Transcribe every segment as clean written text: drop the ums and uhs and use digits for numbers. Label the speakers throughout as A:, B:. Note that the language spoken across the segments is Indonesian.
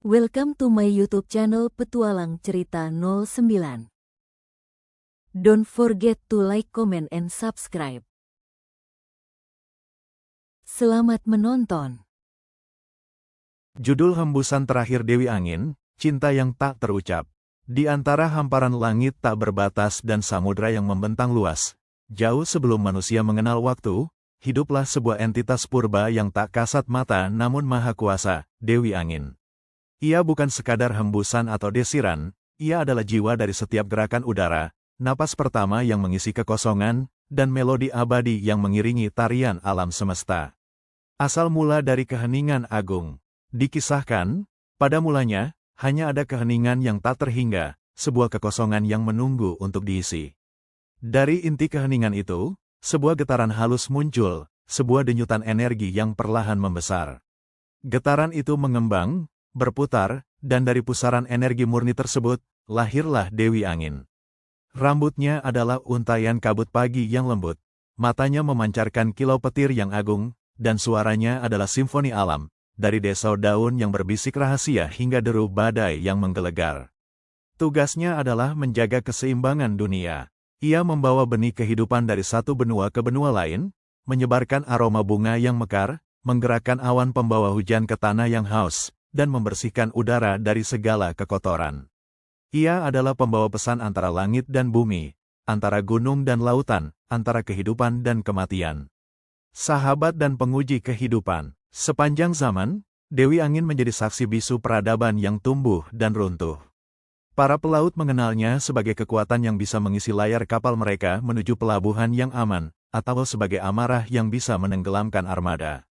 A: Welcome to my YouTube channel Petualang Cerita 09. Don't forget to like, comment, and subscribe. Selamat menonton.
B: Judul hembusan terakhir Dewi Angin, Cinta yang Tak Terucap. Di antara hamparan langit tak berbatas dan samudra yang membentang luas, jauh sebelum manusia mengenal waktu, hiduplah sebuah entitas purba yang tak kasat mata namun maha kuasa, Dewi Angin. Ia bukan sekadar hembusan atau desiran, ia adalah jiwa dari setiap gerakan udara, napas pertama yang mengisi kekosongan, dan melodi abadi yang mengiringi tarian alam semesta. Asal mula dari keheningan agung. Dikisahkan, pada mulanya, hanya ada keheningan yang tak terhingga, sebuah kekosongan yang menunggu untuk diisi. Dari inti keheningan itu, sebuah getaran halus muncul, sebuah denyutan energi yang perlahan membesar. Getaran itu mengembang, berputar, dan dari pusaran energi murni tersebut, lahirlah Dewi Angin. Rambutnya adalah untaian kabut pagi yang lembut, matanya memancarkan kilau petir yang agung, dan suaranya adalah simfoni alam, dari desau daun yang berbisik rahasia hingga deru badai yang menggelegar. Tugasnya adalah menjaga keseimbangan dunia. Ia membawa benih kehidupan dari satu benua ke benua lain, menyebarkan aroma bunga yang mekar, menggerakkan awan pembawa hujan ke tanah yang haus, dan membersihkan udara dari segala kekotoran. Ia adalah pembawa pesan antara langit dan bumi, antara gunung dan lautan, antara kehidupan dan kematian. Sahabat dan penguji kehidupan. Sepanjang zaman, Dewi Angin menjadi saksi bisu peradaban yang tumbuh dan runtuh. Para pelaut mengenalnya sebagai kekuatan yang bisa mengisi layar kapal mereka menuju pelabuhan yang aman, atau sebagai amarah yang bisa menenggelamkan armada.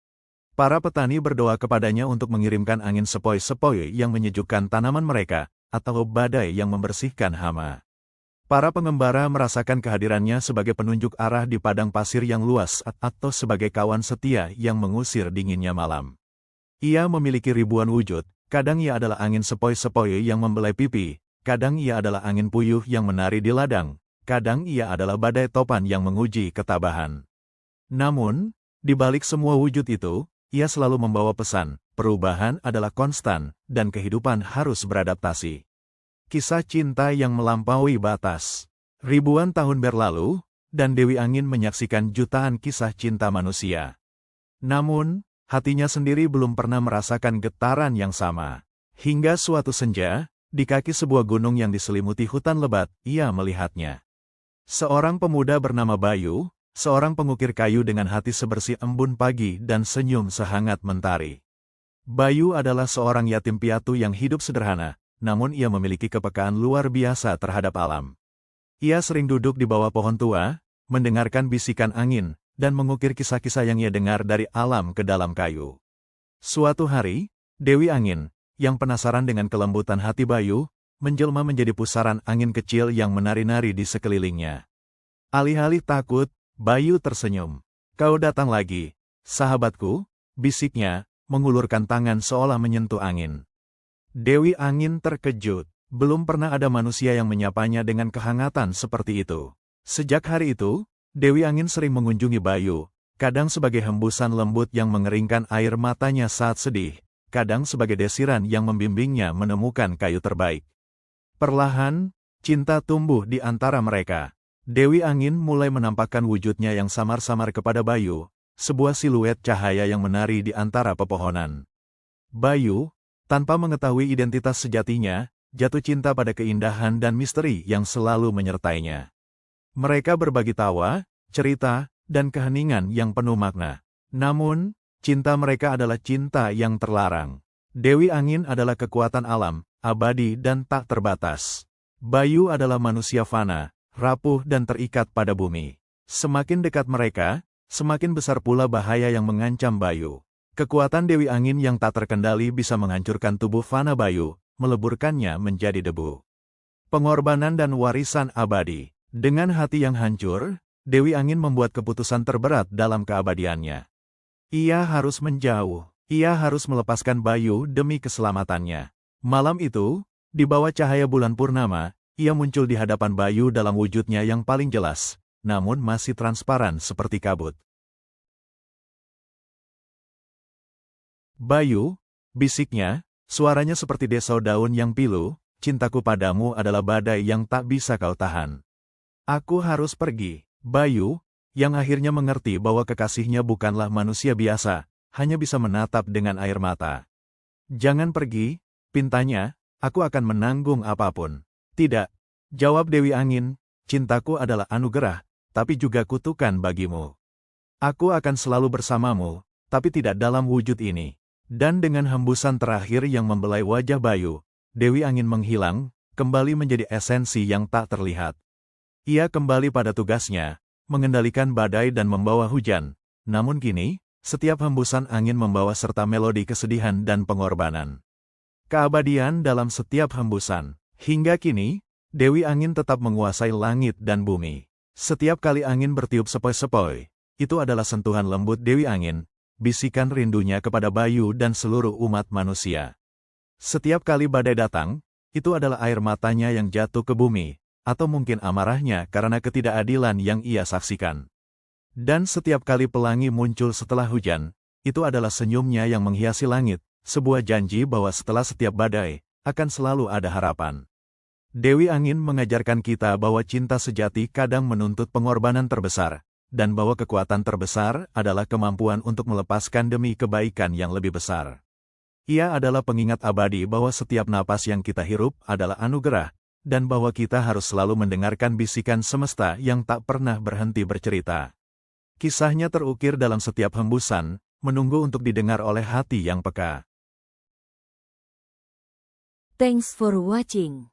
B: Para petani berdoa kepadanya untuk mengirimkan angin sepoi-sepoi yang menyejukkan tanaman mereka, atau badai yang membersihkan hama. Para pengembara merasakan kehadirannya sebagai penunjuk arah di padang pasir yang luas atau sebagai kawan setia yang mengusir dinginnya malam. Ia memiliki ribuan wujud, kadang ia adalah angin sepoi-sepoi yang membelai pipi, kadang ia adalah angin puyuh yang menari di ladang, kadang ia adalah badai topan yang menguji ketabahan. Namun, di balik semua wujud itu, ia selalu membawa pesan, perubahan adalah konstan, dan kehidupan harus beradaptasi. Kisah cinta yang melampaui batas. Ribuan tahun berlalu, dan Dewi Angin menyaksikan jutaan kisah cinta manusia. Namun, hatinya sendiri belum pernah merasakan getaran yang sama. Hingga suatu senja, di kaki sebuah gunung yang diselimuti hutan lebat, ia melihatnya. Seorang pemuda bernama Bayu, seorang pengukir kayu dengan hati sebersih embun pagi dan senyum sehangat mentari. Bayu adalah seorang yatim piatu yang hidup sederhana, namun ia memiliki kepekaan luar biasa terhadap alam. Ia sering duduk di bawah pohon tua, mendengarkan bisikan angin, dan mengukir kisah-kisah yang ia dengar dari alam ke dalam kayu. Suatu hari, Dewi Angin, yang penasaran dengan kelembutan hati Bayu, menjelma menjadi pusaran angin kecil yang menari-nari di sekelilingnya. Alih-alih takut, Bayu tersenyum. "Kau datang lagi, sahabatku," bisiknya, mengulurkan tangan seolah menyentuh angin. Dewi Angin terkejut. Belum pernah ada manusia yang menyapanya dengan kehangatan seperti itu. Sejak hari itu, Dewi Angin sering mengunjungi Bayu, kadang sebagai hembusan lembut yang mengeringkan air matanya saat sedih, kadang sebagai desiran yang membimbingnya menemukan kayu terbaik. Perlahan, cinta tumbuh di antara mereka. Dewi Angin mulai menampakkan wujudnya yang samar-samar kepada Bayu, sebuah siluet cahaya yang menari di antara pepohonan. Bayu, tanpa mengetahui identitas sejatinya, jatuh cinta pada keindahan dan misteri yang selalu menyertainya. Mereka berbagi tawa, cerita, dan keheningan yang penuh makna. Namun, cinta mereka adalah cinta yang terlarang. Dewi Angin adalah kekuatan alam, abadi dan tak terbatas. Bayu adalah manusia fana, rapuh dan terikat pada bumi. Semakin dekat mereka, semakin besar pula bahaya yang mengancam Bayu. Kekuatan Dewi Angin yang tak terkendali bisa menghancurkan tubuh fana Bayu, meleburkannya menjadi debu. Pengorbanan dan warisan abadi. Dengan hati yang hancur, Dewi Angin membuat keputusan terberat dalam keabadiannya. Ia harus menjauh. Ia harus melepaskan Bayu demi keselamatannya. Malam itu, di bawah cahaya bulan purnama, ia muncul di hadapan Bayu dalam wujudnya yang paling jelas, namun masih transparan seperti kabut. "Bayu," bisiknya, Suaranya seperti desau daun yang pilu, cintaku padamu adalah badai yang tak bisa kau tahan. Aku harus pergi. Bayu, yang akhirnya mengerti bahwa kekasihnya bukanlah manusia biasa, hanya bisa menatap dengan air mata. Jangan pergi, pintanya, aku akan menanggung apapun. Tidak, jawab Dewi Angin, cintaku adalah anugerah, tapi juga kutukan bagimu. Aku akan selalu bersamamu, tapi tidak dalam wujud ini. Dan dengan hembusan terakhir yang membelai wajah Bayu, Dewi Angin menghilang, kembali menjadi esensi yang tak terlihat. Ia kembali pada tugasnya, mengendalikan badai dan membawa hujan. Namun kini, setiap hembusan angin membawa serta melodi kesedihan dan pengorbanan. Keabadian dalam setiap hembusan. Hingga kini, Dewi Angin tetap menguasai langit dan bumi. Setiap kali angin bertiup sepoi-sepoi, itu adalah sentuhan lembut Dewi Angin, bisikan rindunya kepada Bayu dan seluruh umat manusia. Setiap kali badai datang, itu adalah air matanya yang jatuh ke bumi, atau mungkin amarahnya karena ketidakadilan yang ia saksikan. Dan setiap kali pelangi muncul setelah hujan, itu adalah senyumnya yang menghiasi langit, sebuah janji bahwa setelah setiap badai, akan selalu ada harapan. Dewi Angin mengajarkan kita bahwa cinta sejati kadang menuntut pengorbanan terbesar, dan bahwa kekuatan terbesar adalah kemampuan untuk melepaskan demi kebaikan yang lebih besar. Ia adalah pengingat abadi bahwa setiap napas yang kita hirup adalah anugerah, dan bahwa kita harus selalu mendengarkan bisikan semesta yang tak pernah berhenti bercerita. Kisahnya terukir dalam setiap hembusan, menunggu untuk didengar oleh hati yang peka.
A: Thanks for watching.